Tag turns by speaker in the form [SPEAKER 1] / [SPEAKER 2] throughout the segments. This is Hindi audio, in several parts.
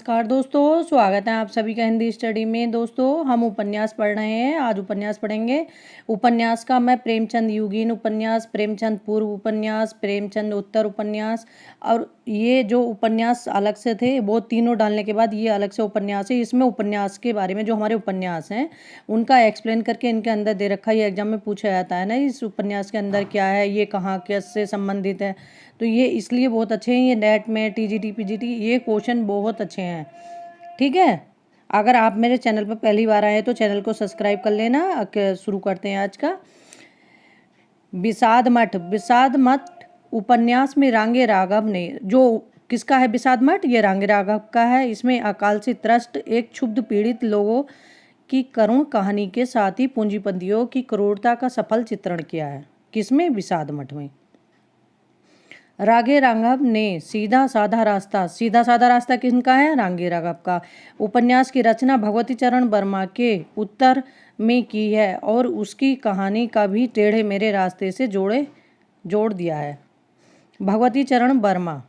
[SPEAKER 1] नमस्कार दोस्तों, स्वागत है आप सभी का हिंदी स्टडी में। दोस्तों हम उपन्यास पढ़ रहे हैं। आज उपन्यास पढ़ेंगे। उपन्यास का मैं प्रेमचंद युगीन उपन्यास, प्रेमचंद पूर्व उपन्यास, प्रेमचंद उत्तर उपन्यास और ये जो उपन्यास अलग से थे वो तीनों डालने के बाद ये अलग से उपन्यास है। इसमें उपन्यास के बारे में जो हमारे उपन्यास हैं उनका एक्सप्लेन करके इनके अंदर दे रखा है। ये एग्जाम में पूछा जाता है ना, इस उपन्यास के अंदर क्या है, ये कहाँ कैसे संबंधित है, तो ये इसलिए बहुत अच्छे हैं। ये नेट में टीजीटी पीजीटी ये क्वेश्चन बहुत अच्छे हैं। ठीक है, अगर आप मेरे चैनल पर पहली बार आए तो चैनल को सब्सक्राइब कर लेना। शुरू करते हैं आज का। विषाद मठ। विषाद मठ उपन्यास में रांगे राघव ने, जो किसका है विषाद मठ, ये रांगे राघव का है। इसमें अकाल से त्रस्त एक क्षुब्ध पीड़ित लोगों की करुण कहानी के साथ ही पूंजीपतियों की क्रूरता का सफल चित्रण किया है। किसमें? विषाद मठ में। रांगे राघव ने सीधा साधा रास्ता किनका है? रांगे राघव का। उपन्यास की रचना भगवती चरण वर्मा के उत्तर में की है और उसकी कहानी का भी टेढ़े मेरे रास्ते से जोड़ दिया है। भगवती चरण वर्मा,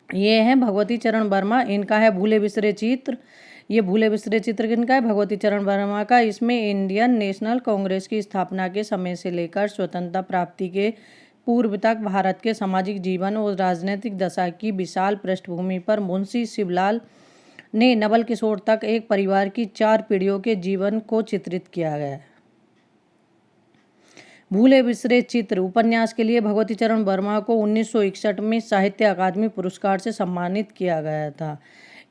[SPEAKER 1] ये है भगवती चरण वर्मा। इनका है भूले बिसरे चित्र। ये भूले बिसरे चित्र किनका है? भगवती चरण वर्मा का। इसमें इंडियन नेशनल कांग्रेस की स्थापना के समय से लेकर स्वतंत्रता प्राप्ति के पूर्व तक भारत के सामाजिक जीवन और राजनीतिक दशा की विशाल पृष्ठभूमि पर मुंशी शिवलाल ने नवल किशोर तक एक परिवार की 4 पीढ़ियों के जीवन को चित्रित किया गया है। भूले बिसरे चित्र उपन्यास के लिए भगवती चरण वर्मा को 1961 में साहित्य अकादमी पुरस्कार से सम्मानित किया गया था।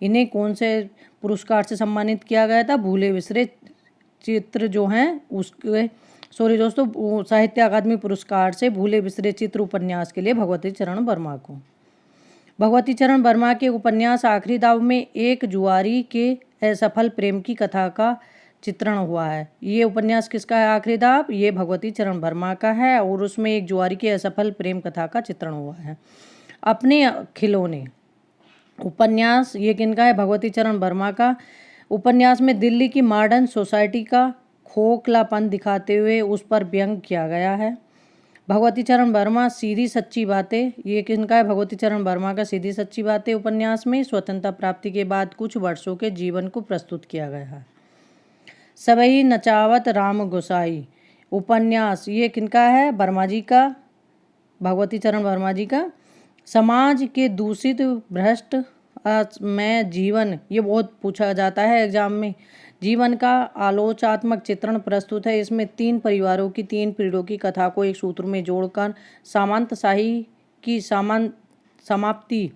[SPEAKER 1] इन्हें कौन से पुरस्कार से सम्मानित किया गया था? भूले बिसरे चित्र जो हैं उसके दोस्तों साहित्य अकादमी पुरस्कार से भूले बिसरे चित्र उपन्यास के लिए भगवती चरण वर्मा को। भगवती चरण वर्मा के उपन्यास आखिरी दाव में एक जुआरी के असफल प्रेम की कथा का चित्रण हुआ है। ये उपन्यास किसका है? आखिरी दाव। ये भगवती चरण वर्मा का है और उसमें एक जुआरी के असफल प्रेम कथा का चित्रण हुआ है। अपने खिलौने उपन्यास ये किनका है? भगवती चरण वर्मा का। उपन्यास में दिल्ली की मॉडर्न सोसाइटी का खोखलापन दिखाते हुए उस पर व्यंग किया गया है। भगवती चरण वर्मा सीधी सच्ची बातें, ये किनका है? भगवती चरण वर्मा का। सीधी सच्ची बातें उपन्यास में स्वतंत्रता प्राप्ति के बाद कुछ वर्षों के जीवन को प्रस्तुत किया गया है। सबई नचावत राम गोसाई उपन्यास ये किनका है? वर्मा जी का, भगवती चरण वर्मा जी का। समाज के दूषित भ्रष्ट में जीवन, ये बहुत पूछा जाता है एग्जाम में। जीवन का आलोचनात्मक चित्रण प्रस्तुत है। इसमें 3 परिवारों की 3 पीढ़ियों की कथा को एक सूत्र में जोड़कर सामंतशाही की समाप्ति,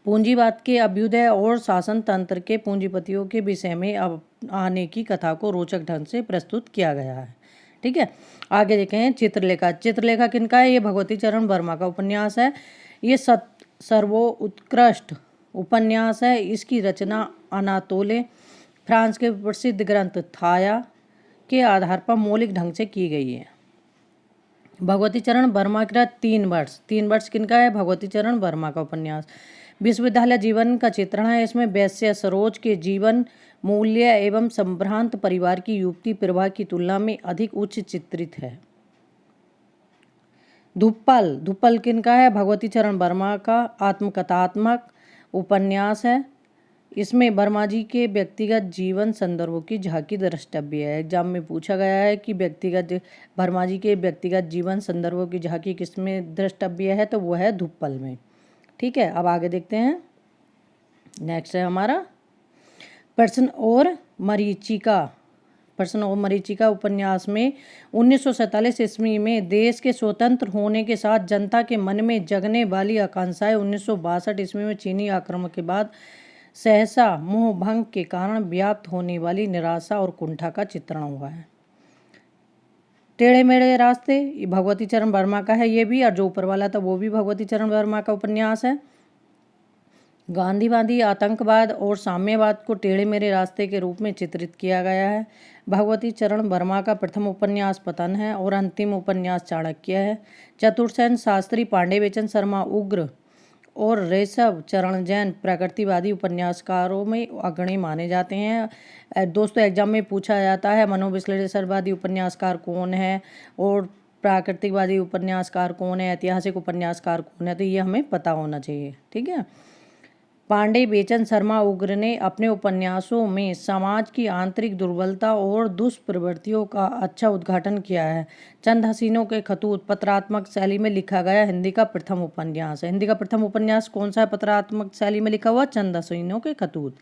[SPEAKER 1] पूंजीवाद के अभ्युदय और शासन तंत्र के पूंजीपतियों के विषय में आने की कथा को रोचक ढंग से प्रस्तुत किया गया है। ठीक है, आगे देखें। चित्रलेखा। चित्रलेखा किनका है? ये भगवती चरण वर्मा का उपन्यास है। ये सर्वोत्कृष्ट उपन्यास है। इसकी रचना अनातोले फ्रांस के प्रसिद्ध ग्रंथ थाया के आधार पर मौलिक ढंग से की गई है। भगवती चरण वर्मा का 3 वर्ष किनका है? भगवती चरण वर्मा का उपन्यास। विश्वविद्यालय जीवन का चित्रण है। इसमें वैश्य सरोज के जीवन मूल्य एवं संभ्रांत परिवार की युक्ति प्रवाह की तुलना में अधिक उच्च चित्रित है। धुप्पल किनका है? भगवती चरण वर्मा का आत्मकथात्मक उपन्यास है। इसमें वर्मा जी के व्यक्तिगत जीवन संदर्भों की झांकी द्रष्टव्य है। एग्जाम में पूछा गया है कि वर्मा जी के व्यक्तिगत जीवन संदर्भों की झांकी किसमें द्रष्टव्य है, तो वो है धुप्पल में। ठीक है, अब आगे देखते हैं। नेक्स्ट है हमारा प्रश्न और मरीचिका उपन्यास में 1947 ईस्वी में देश के स्वतंत्र होने के साथ जनता के मन में जगने वाली आकांक्षाएं 1962 ईस्वी में चीनी आक्रमण के बाद सहसा मोह भंग के कारण व्याप्त होने वाली निराशा और कुंठा का चित्रण हुआ है। टेढ़े मेढ़े रास्ते भगवती चरण वर्मा का है ये भी, और जो ऊपर वाला था वो भी भगवती चरण वर्मा का उपन्यास है। गांधीवादी आतंकवाद और साम्यवाद को टेढ़े मेढ़े रास्ते के रूप में चित्रित किया गया है। भगवती चरण वर्मा का प्रथम उपन्यास पतन है और अंतिम उपन्यास चाणक्य है। चतुर्सेन शास्त्री, पांडे बेचन शर्मा उग्र और ऋषभ चरण जैन प्रकृतिवादी उपन्यासकारों में अग्रणी माने जाते हैं। दोस्तों एग्जाम में पूछा जाता है मनोविश्लेषणवादी उपन्यासकार कौन है और प्राकृतिकवादी उपन्यासकार कौन है, ऐतिहासिक उपन्यासकार कौन है, तो ये हमें पता होना चाहिए। ठीक है, पांडे बेचन शर्मा उग्र ने अपने उपन्यासों में समाज की आंतरिक दुर्बलता और दुष्प्रवृत्तियों का अच्छा उद्घाटन किया है। चंद हसीनों के खतूत पत्रात्मक शैली में लिखा गया हिंदी का प्रथम उपन्यास है। हिंदी का प्रथम उपन्यास कौन सा है पत्रात्मक शैली में लिखा हुआ? चंद हसीनों के खतूत।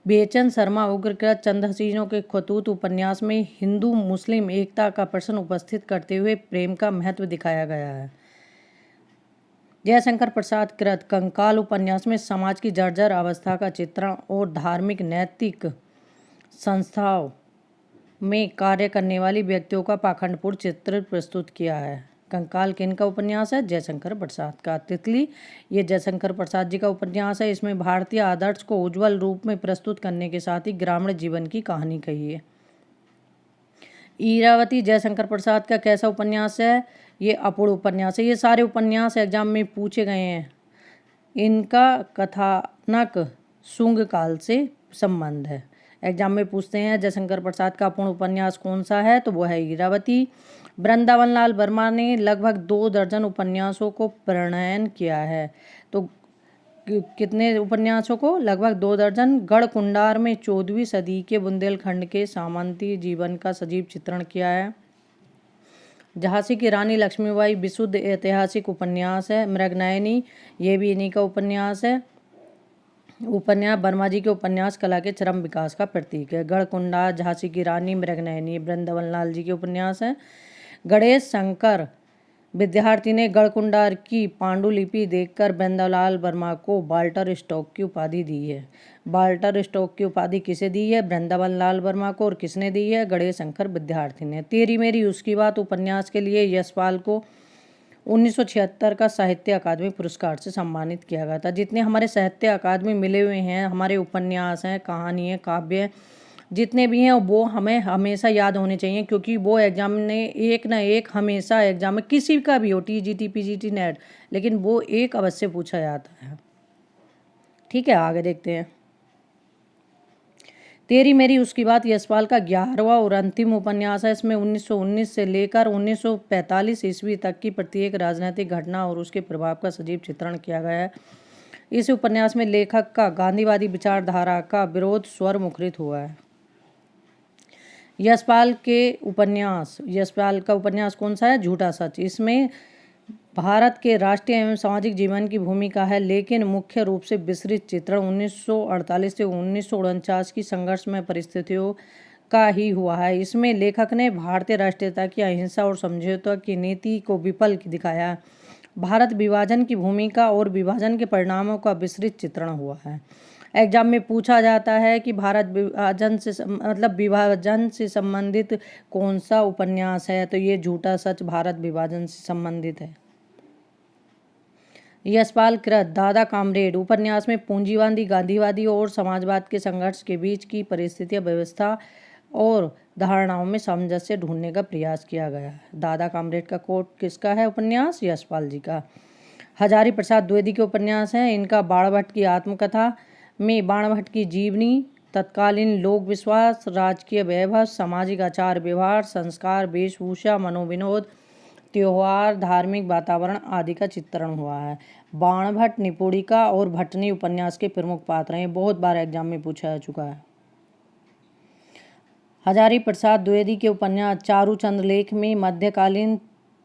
[SPEAKER 1] बेचन शर्मा उग्र के चंद हसीनों के खतूत उपन्यास में हिंदू मुस्लिम एकता का प्रश्न उपस्थित करते हुए प्रेम का महत्व दिखाया गया है। जयशंकर प्रसाद कृत कंकाल उपन्यास में समाज की जर्जर अवस्था का चित्रण और धार्मिक नैतिक संस्थाओं में कार्य करने वाली व्यक्तियों का पाखंडपूर्ण चित्र प्रस्तुत किया है। कंकाल किनका उपन्यास है? जयशंकर प्रसाद का। तितली ये जयशंकर प्रसाद जी का उपन्यास है। इसमें भारतीय आदर्श को उज्ज्वल रूप में प्रस्तुत करने के साथ ही ग्रामीण जीवन की कहानी कही है। ईरावती जयशंकर प्रसाद का कैसा उपन्यास है? ये अपूर्ण उपन्यास है। ये सारे उपन्यास एग्जाम में पूछे गए हैं। इनका कथानक शुंग काल से संबंध है। एग्जाम में पूछते हैं जयशंकर प्रसाद का अपूर्ण उपन्यास कौन सा है, तो वो है ईरावती। वृंदावन लाल वर्मा ने लगभग 2 दर्जन उपन्यासों को प्रणयन किया है। तो कितने उपन्यासों को? लगभग 2 दर्जन। गढ़कुंडार में 14वीं सदी के बुंदेलखंड के सामंती जीवन का सजीव चित्रण किया है। झांसी की रानी लक्ष्मीबाई विशुद्ध ऐतिहासिक उपन्यास है। मृगनयनी ये भी इन्हीं का उपन्यास है। उपन्यास वर्मा जी के उपन्यास कला के चरम विकास का प्रतीक है। गढ़कुंडार, झांसी की रानी, मृगनयनी वृंदावन लाल जी के उपन्यास हैं। गणेश शंकर विद्यार्थी ने गढ़कुंडार की पांडुलिपि देखकर वृंदावन वर्मा को वाल्टर स्टॉक की उपाधि दी है। वाल्टर स्टॉक की उपाधि किसे दी है? वृंदावन लाल वर्मा को। और किसने दी है? गणेश शंकर विद्यार्थी ने। तेरी मेरी उसकी बात उपन्यास के लिए यशपाल को 1976 का साहित्य अकादमी पुरस्कार से सम्मानित किया गया था। जितने हमारे साहित्य अकादमी मिले हुए हैं, हमारे उपन्यास हैं, कहानी है, काव्य है, जितने भी हैं वो हमें हमेशा याद होने चाहिए, क्योंकि वो एग्जाम ने एक ना एक हमेशा एग्जाम में किसी का भी हो, टीजीटी, पीजीटी, नेट, लेकिन वो एक अवश्य पूछा जाता है। ठीक है, आगे देखते हैं। तेरी मेरी उसकी बात यशपाल का 11वां और अंतिम उपन्यास है। इसमें 1919 से लेकर 1945 ईस्वी तक की प्रत्येक राजनीतिक घटना और उसके प्रभाव का सजीव चित्रण किया गया है। इस उपन्यास में लेखक का गांधीवादी विचारधारा का विरोध स्वर मुखरित हुआ है। यशपाल का उपन्यास कौन सा है? झूठा सच। इसमें भारत के राष्ट्रीय एवं सामाजिक जीवन की भूमिका है, लेकिन मुख्य रूप से विस्तृत चित्रण 1948 से 1949 की संघर्षमय परिस्थितियों का ही हुआ है। इसमें लेखक ने भारतीय राष्ट्रीयता की अहिंसा और समझौता की नीति को विफल दिखाया है। भारत विभाजन की भूमिका और विभाजन के परिणामों का विस्तृत चित्रण हुआ है। एग्जाम में पूछा जाता है कि भारत विभाजन से संबंधित कौन सा उपन्यास है, तो ये झूठा सच भारत विभाजन से संबंधित है। यशपाल कृत दादा कामरेड उपन्यास में पूंजीवादी, गांधीवादी और समाजवाद के संघर्ष के बीच की परिस्थितियां, व्यवस्था और धारणाओं में सामंजस्य ढूंढने का प्रयास किया गया है। दादा कामरेड का कोट किसका है उपन्यास? यशपाल जी का। हजारी प्रसाद द्विवेदी के उपन्यास हैं। इनका बाणभट्ट की आत्मकथा में बाणभट्ट की जीवनी, तत्कालीन लोक विश्वास, राजकीय वैभव, सामाजिक आचार व्यवहार, संस्कार, वेशभूषा, मनोविनोद, त्योहार, धार्मिक वातावरण आदि का चित्रण हुआ है। बाणभट्ट, निपुणिका और भट्टनी उपन्यास के प्रमुख पात्र हैं। बहुत बार एग्जाम में पूछा जा चुका है। हजारी प्रसाद द्विवेदी के उपन्यास चारूचंद्र लेख में मध्यकालीन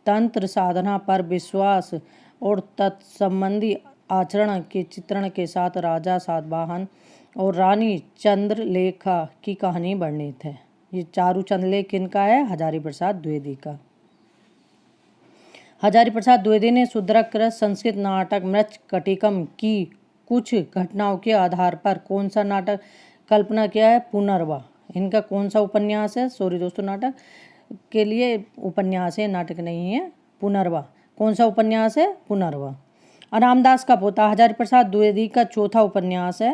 [SPEAKER 1] तंत्र साधना पर विश्वास और तत्संबंधी आचरण के चित्रण के साथ राजा सातवाहन और रानी चंद्रलेखा की कहानी वर्णित है। ये चारूचंद्र लेख किनका है? हजारी प्रसाद द्विवेदी का। हजारी प्रसाद द्विवेदी ने शुद्रकृत संस्कृत नाटक मृच्छकटिकम की कुछ घटनाओं के आधार पर कौन सा नाटक कल्पना किया है? पुनर्वा। इनका कौन सा उपन्यास है? सॉरी दोस्तों, नाटक के लिए उपन्यास है, नाटक नहीं है। पुनर्वा कौन सा उपन्यास है? पुनर्वा। अनामदास का पोता हजारी प्रसाद द्विवेदी का चौथा उपन्यास है।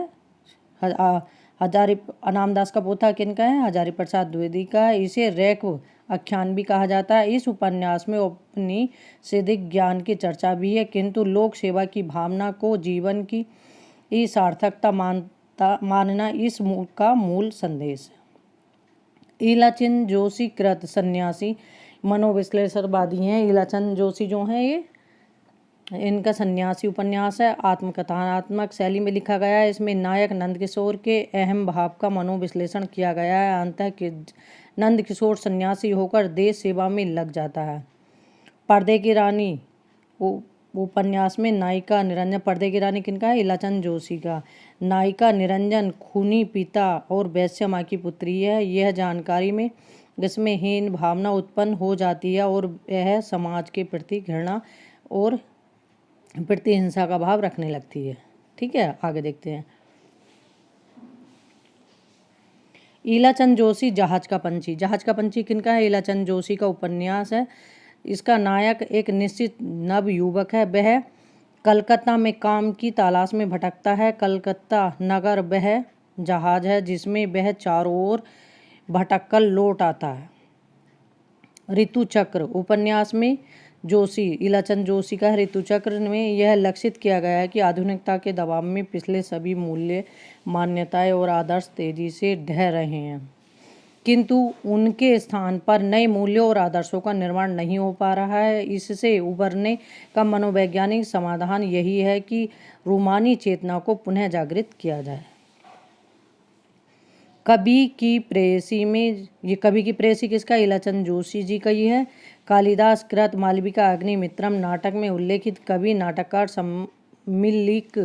[SPEAKER 1] अनामदास का पोता किनका है? हजारी प्रसाद द्विवेदी का। इसे रैक्व आख्यान भी कहा जाता है। इस उपन्यास में अपनी सिद्धिक ज्ञान की चर्चा भी है, किंतु लोक सेवा की भावना को जीवन की सार्थकता मानना इस का मूल संदेश है। ईलाचंद जोशी कृत सन्यासी मनोविश्लेषणवादी हैं। ईलाचंद जोशी जो हैं ये इनका सन्यासी उपन्यास है, आत्मकथनात्मक शैली में लिखा गया है। इसमें नायक नंदकिशोर के अहम भाव का मनोविश्लेषण किया गया है। अंततः कि नंदकिशोर सन्यासी होकर देश सेवा में लग जाता है। पर्दे की रानी उपन्यास में नायिका निरंजन, पर्दे की रानी किनका है? इलाचंद जोशी का। नायिका निरंजन खूनी पिता और वैश्य माँ की पुत्री है। यह जानकारी में जिसमें हीन भावना उत्पन्न हो जाती है और यह समाज के प्रति घृणा और प्रतिहिंसा का भाव रखने लगती है। ठीक है, आगे देखते हैं। इलाचंद जोशी जहाज का पंछी। जहाज का पंछी किनका है? इलाचंद जोशी का उपन्यास है। इसका नायक एक निश्चित नव युवक है। वह कलकत्ता में काम की तलाश में भटकता है। कलकत्ता नगर वह जहाज है जिसमें वह चारों ओर भटककर लौट आता है। ऋतु चक्र उपन्यास में जोशी, इलाचंद जोशी का ऋतु चक्र में यह लक्षित किया गया है कि आधुनिकता के दबाव में पिछले सभी मूल्य, मान्यताएं और आदर्श तेजी से ढह रहे हैं, किंतु उनके स्थान पर नए मूल्यों और आदर्शों का निर्माण नहीं हो पा रहा है। इससे उबरने का मनोवैज्ञानिक समाधान यही है कि रूमानी चेतना को पुनः जागृत किया जाए। कवि की प्रेयसी में, ये कवि की प्रेयसी किसका? इलाचंद जोशी जी का ही है। कालिदास कृत मालविका अग्निमित्रम नाटक में उल्लेखित कवि नाटककार सम्मिलिक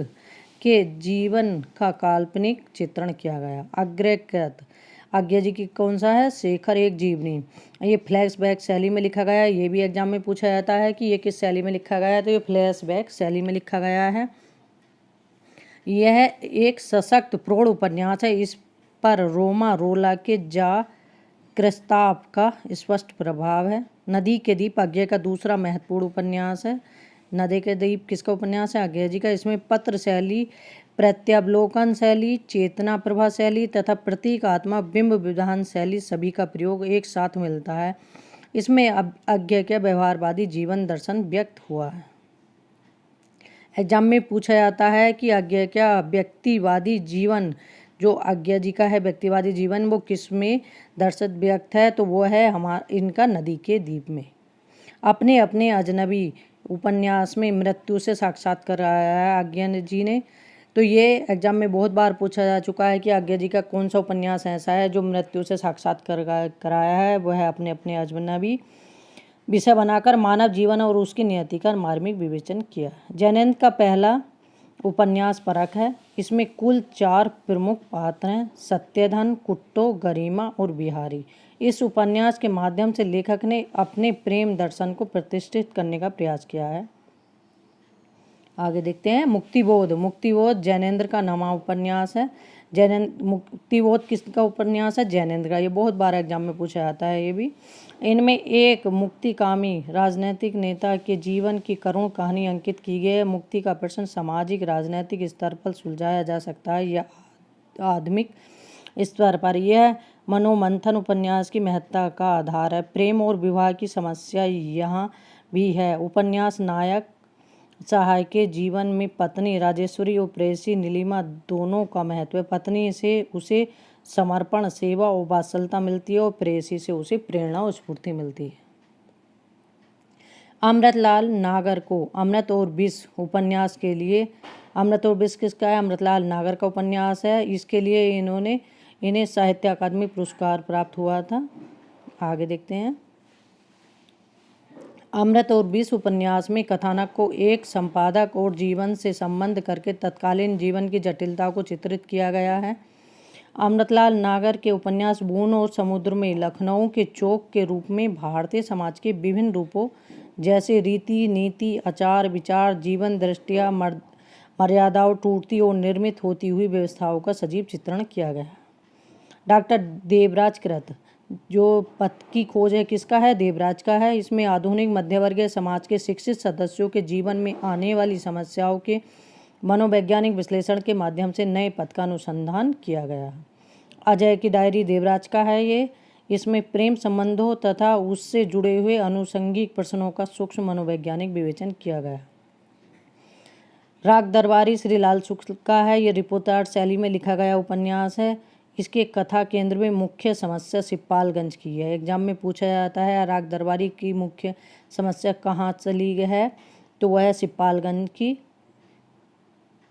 [SPEAKER 1] के जीवन का काल्पनिक चित्रण किया गया। अग्रकृत आज्ञा जी की कौन सा है? शेखर एक जीवनी। ये फ्लैशबैक शैली में लिखा गया है। ये भी एग्जाम में पूछा जाता है कि ये किस शैली में लिखा गया है, तो ये फ्लैशबैक शैली में लिखा गया है। यह एक सशक्त प्रौढ़ उपन्यास है। इस पर रोमा रोला के जा क्रिस्ताप का स्पष्ट प्रभाव है। नदी के दीप आज्ञा का दूसरा महत्वपूर्ण उपन्यास है। नदी के दीप किसका उपन्यास है? आज्ञा जी का। इसमें पत्र शैली, प्रत्यावलोकन शैली, चेतना प्रभा शैली तथा प्रतीकात्मक बिंब विधान शैली सभी का प्रयोग एक साथ मिलता है। इसमें आज्ञा का व्यवहारवादी जीवन दर्शन व्यक्त हुआ है। एग्जाम में पूछा जाता है कि आज्ञा का व्यक्तिवादी जीवन, जो आज्ञा जी का है व्यक्तिवादी जीवन, वो किस में दर्शित व्यक्त है? तो वो है इनका नदी के दीप में। अपने अपने अजनबी उपन्यास में मृत्यु से साक्षात्कार कराया है आज्ञा जी ने। तो ये एग्जाम में बहुत बार पूछा जा चुका है कि आज्ञा जी का कौन सा उपन्यास ऐसा है जो मृत्यु से साक्षात्कार कराया है। वह है अपने अपने अजनबी विषय बनाकर मानव जीवन और उसकी नियति का मार्मिक विवेचन किया। जैनेन्द्र का पहला उपन्यास परख है। इसमें कुल 4 प्रमुख पात्र हैं, सत्यधन, कुट्टो, गरिमा और बिहारी। इस उपन्यास के माध्यम से लेखक ने अपने प्रेम दर्शन को प्रतिष्ठित करने का प्रयास किया है। आगे देखते हैं। मुक्तिबोध। मुक्तिबोध जैनेन्द्र का नवा उपन्यास है। मुक्तिबोध किसका उपन्यास है? जैनेन्द्र का। ये बहुत बार एग्जाम में पूछा जाता है ये भी। इनमें एक मुक्तिकामी राजनीतिक नेता के जीवन की करुण कहानी अंकित की गई है। मुक्ति का प्रश्न सामाजिक राजनीतिक स्तर पर सुलझाया जा सकता है या आध्यात्मिक स्तर पर। यह मनोमंथन उपन्यास की महत्ता का आधार है। प्रेम और विवाह की समस्या यहाँ भी है। उपन्यास नायक सहाय के जीवन में पत्नी राजेश्वरी और प्रेयसी नीलिमा दोनों का महत्व है। पत्नी से उसे समर्पण, सेवा और वात्सल्यता मिलती है और प्रेयसी से उसे प्रेरणा और स्फूर्ति मिलती है। अमृतलाल नागर को अमृत और विष उपन्यास के लिए, अमृत और विष किसका है? अमृतलाल नागर का उपन्यास है। इसके लिए इन्हें साहित्य अकादमी पुरस्कार प्राप्त हुआ था। आगे देखते हैं। अमृत और विष उपन्यास में कथानक को एक संपादक और जीवन से संबंध करके तत्कालीन जीवन की जटिलता को चित्रित किया गया है। अमृतलाल नागर के उपन्यास बूंद और समुद्र में लखनऊ के चौक के रूप में भारतीय समाज के विभिन्न रूपों जैसे रीति नीति, आचार विचार, जीवन दृष्टिया, मर्यादाओं टूटती और निर्मित होती हुई व्यवस्थाओं का सजीव चित्रण किया गया। डॉक्टर देवराज कृत, जो पथ की खोज है किसका है? देवराज का है। इसमें आधुनिक मध्यवर्गीय समाज के शिक्षित सदस्यों के जीवन में आने वाली समस्याओं के मनोवैज्ञानिक विश्लेषण के माध्यम से नए पथ का अनुसंधान किया गया। अजय की डायरी देवराज का है ये। इसमें प्रेम संबंधों तथा उससे जुड़े हुए अनुषंगिक प्रश्नों का सूक्ष्म मनोवैज्ञानिक विवेचन किया गया। राग दरबारी श्री लाल शुक्ल का है। ये रिपोर्टाज शैली में लिखा गया उपन्यास है। इसके कथा केंद्र में मुख्य समस्या सिपालगंज की है। एग्जाम में पूछा जाता है राग दरबारी की मुख्य समस्या कहाँ चली गई है? तो वह सिपालगंज की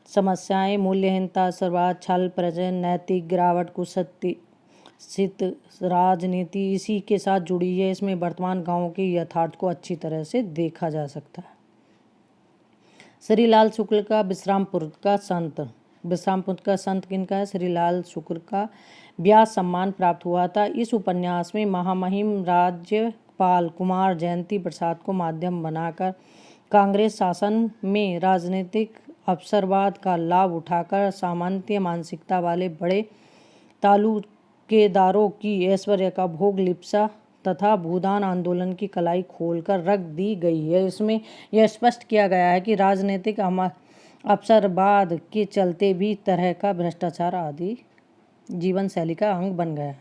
[SPEAKER 1] समस्याएं, मूल्यहीनता, सर्वाद, छल प्रजन, नैतिक गिरावट, कुत्सित राजनीति इसी के साथ जुड़ी है। इसमें वर्तमान गांव के यथार्थ को अच्छी तरह से देखा जा सकता है। श्रीलाल शुक्ल का विश्रामपुर का संत। विश्रामपुर का संत किनका है? श्रीलाल शुक्ल का व्यास सम्मान प्राप्त हुआ था। इस उपन्यास में महामहिम राज्यपाल कुमार जयंती प्रसाद को माध्यम बनाकर कांग्रेस शासन में राजनीतिक अवसरवाद का लाभ उठाकर सामंतीय मानसिकता वाले बड़े तालुकेदारों की ऐश्वर्य का भोग लिप्सा तथा भूदान आंदोलन की कलाई खोलकर रख दी गई है। इसमें यह स्पष्ट किया गया है कि राजनीतिक अवसरवाद के चलते भी तरह का भ्रष्टाचार आदि जीवन शैली का अंग बन गया।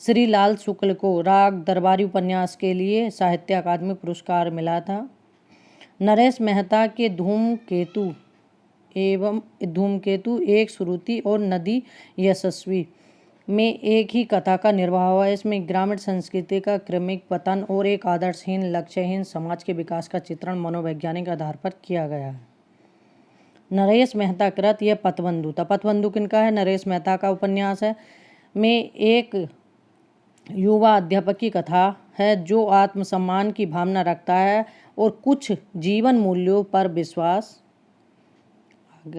[SPEAKER 1] श्री लाल शुक्ल को राग दरबारी उपन्यास के लिए साहित्य अकादमी पुरस्कार मिला था। नरेश मेहता के धूमकेतु एक श्रुति और नदी यशस्वी में एक ही कथा का निर्वाह हुआ है। इसमें ग्रामीण संस्कृति का क्रमिक पतन और एक आदर्शहीन लक्ष्यहीन समाज के विकास का चित्रण मनोवैज्ञानिक आधार पर किया गया है। नरेश मेहता कृत यह पतबंधु था। पतबंधु किनका है? नरेश मेहता का उपन्यास है। में एक युवा अध्यापक की कथा है जो आत्मसम्मान की भावना रखता है और कुछ जीवन मूल्यों पर विश्वास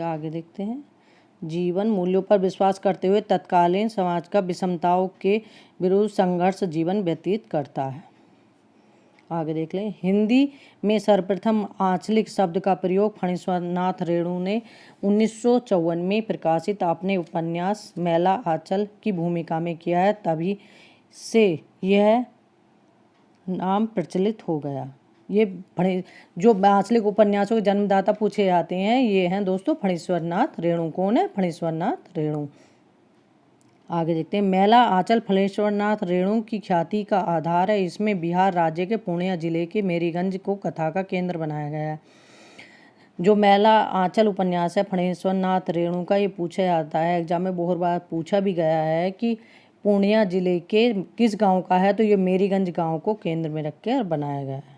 [SPEAKER 1] आगे देखते हैं जीवन मूल्यों पर विश्वास करते हुए तत्कालीन समाज का विषमताओं के विरुद्ध संघर्ष जीवन व्यतीत करता है। आगे देख लें। हिंदी में सर्वप्रथम आंचलिक शब्द का प्रयोग फणीश्वरनाथ रेणु ने 1954 में प्रकाशित अपने उपन्यास मैला आंचल की भूमिका में किया है। तभी से यह नाम प्रचलित हो गया। ये जो आंचलिक उपन्यासों के जन्मदाता पूछे जाते हैं ये हैं दोस्तों फणीश्वरनाथ रेणु। कौन है? फणीश्वरनाथ रेणु। आगे देखते हैं। मैला आंचल फणीश्वरनाथ रेणु की ख्याति का आधार है। इसमें बिहार राज्य के पूर्णिया जिले के मेरीगंज को कथा का केंद्र बनाया गया है। जो मैला आंचल उपन्यास है फणीश्वरनाथ रेणु का, ये पूछा जाता है एग्जाम में बहुत बार पूछा भी गया है कि पूर्णिया जिले के किस गांव का है, तो ये मेरीगंज गांव को केंद्र में रखकर बनाया गया है।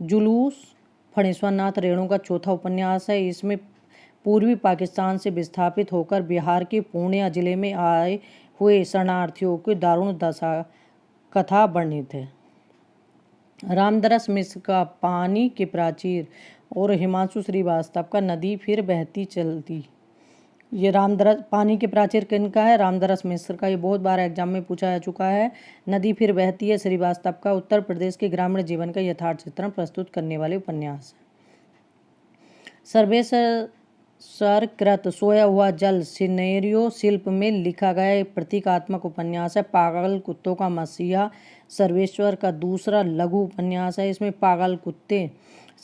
[SPEAKER 1] जुलूस फणीश्वरनाथ रेणु का चौथा उपन्यास है। इसमें पूर्वी पाकिस्तान से विस्थापित होकर बिहार के पूर्णिया जिले में आए हुए शरणार्थियों की दारुण दशा कथा वर्णित है। रामदरस मिश्र का पानी के प्राचीर और हिमांशु श्रीवास्तव का नदी फिर बहती चलती। ये रामदरस पानी के प्राचीर किनका है? रामदरस मिश्र का। ये बहुत बार एग्जाम में पूछा जा चुका है। नदी फिर बहती है श्रीवास्तव का उत्तर प्रदेश के ग्रामीण जीवन का यथार्थ चित्रण प्रस्तुत करने वाले उपन्यास है। सर्वेश्वर कृत सोया हुआ जल सिनेरियो शिल्प में लिखा गया एक प्रतीकात्मक उपन्यास है। पागल कुत्तों का मसीहा सर्वेश्वर का दूसरा लघु उपन्यास है। इसमें पागल कुत्ते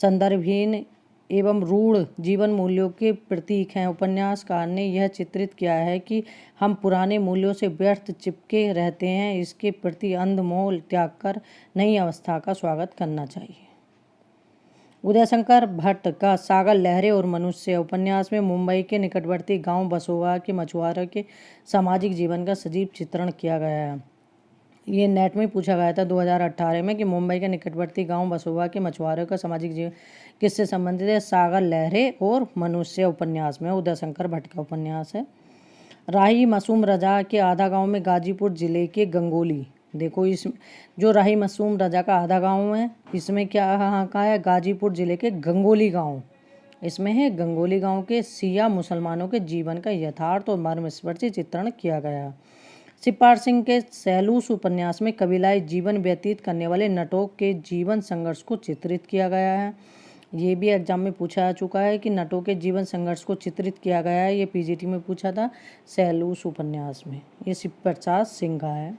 [SPEAKER 1] संदर्भहीन एवं रूढ़ जीवन मूल्यों के प्रतीक हैं। उपन्यासकार ने यह चित्रित किया है कि हम पुराने मूल्यों से व्यर्थ चिपके रहते हैं, इसके प्रति अंधमोह त्याग कर नई अवस्था का स्वागत करना चाहिए। उदयशंकर भट्ट का सागर लहरें और मनुष्य उपन्यास में मुंबई के निकटवर्ती गांव बसोवा के मछुआरों के सामाजिक जीवन का सजीव चित्रण किया गया है। ये नेट में पूछा गया था 2018 में कि मुंबई के निकटवर्ती गांव बसोवा के मछुआरों का सामाजिक जीवन किससे संबंधित है? सागर लहरें और मनुष्य उपन्यास में उदयशंकर भट्ट का उपन्यास है। राही मासूम रजा के आधा गांव में गाजीपुर जिले के गंगोली। देखो इस जो राही मासूम रजा का आधा गांव है इसमें क्या कहाँ का है? गाजीपुर जिले के गंगोली गाँव। इसमें है गंगोली गाँव के सिया मुसलमानों के जीवन का यथार्थ और मर्मस्पर्शी चित्रण किया गया। शिवपाल सिंह के सैलूस उपन्यास में कबीलाई जीवन व्यतीत करने वाले नटों के जीवन संघर्ष को चित्रित किया गया है। ये भी एग्जाम में पूछा जा चुका है कि नटों के जीवन संघर्ष को चित्रित किया गया है। ये पीजीटी में पूछा था सैलूस उपन्यास में। ये शिवप्रसाद सिंह का है।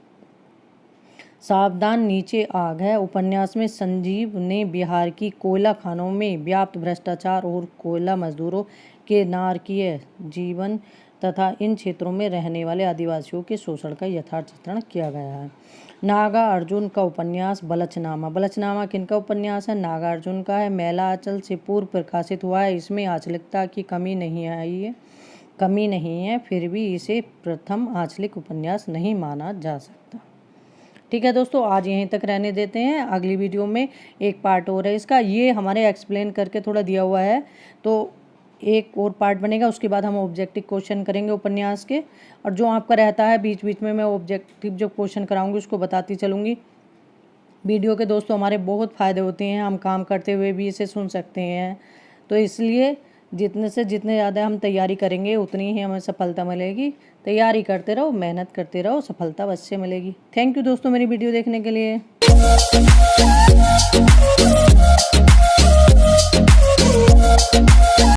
[SPEAKER 1] सावधान नीचे आग है उपन्यास में संजीव ने बिहार की कोयला खानों में व्याप्त भ्रष्टाचार और कोयला मजदूरों के नारकीय जीवन तथा इन क्षेत्रों में रहने वाले आदिवासियों के शोषण का यथार्थ चित्रण किया गया है। नागार्जुन का उपन्यास बलचनामा। बलचनामा किनका उपन्यास है? नागार्जुन का है। मैला आंचल से पूर्व प्रकाशित हुआ है। इसमें आंचलिकता की कमी नहीं है, फिर भी इसे प्रथम आंचलिक उपन्यास नहीं माना जा सकता। ठीक है दोस्तों, आज यहीं तक रहने देते हैं। अगली वीडियो में एक पार्ट और है इसका, ये हमारे एक्सप्लेन करके थोड़ा दिया हुआ है, तो एक और पार्ट बनेगा। उसके बाद हम ऑब्जेक्टिव क्वेश्चन करेंगे उपन्यास के, और जो आपका रहता है बीच बीच में मैं ऑब्जेक्टिव जो क्वेश्चन कराऊंगी उसको बताती चलूँगी। वीडियो के दोस्तों हमारे बहुत फ़ायदे होते हैं, हम काम करते हुए भी इसे सुन सकते हैं, तो इसलिए जितने ज़्यादा हम तैयारी करेंगे उतनी ही हमें सफलता मिलेगी। तैयारी करते रहो, मेहनत करते रहो, सफलता अवश्य मिलेगी। थैंक यू दोस्तों मेरी वीडियो देखने के लिए।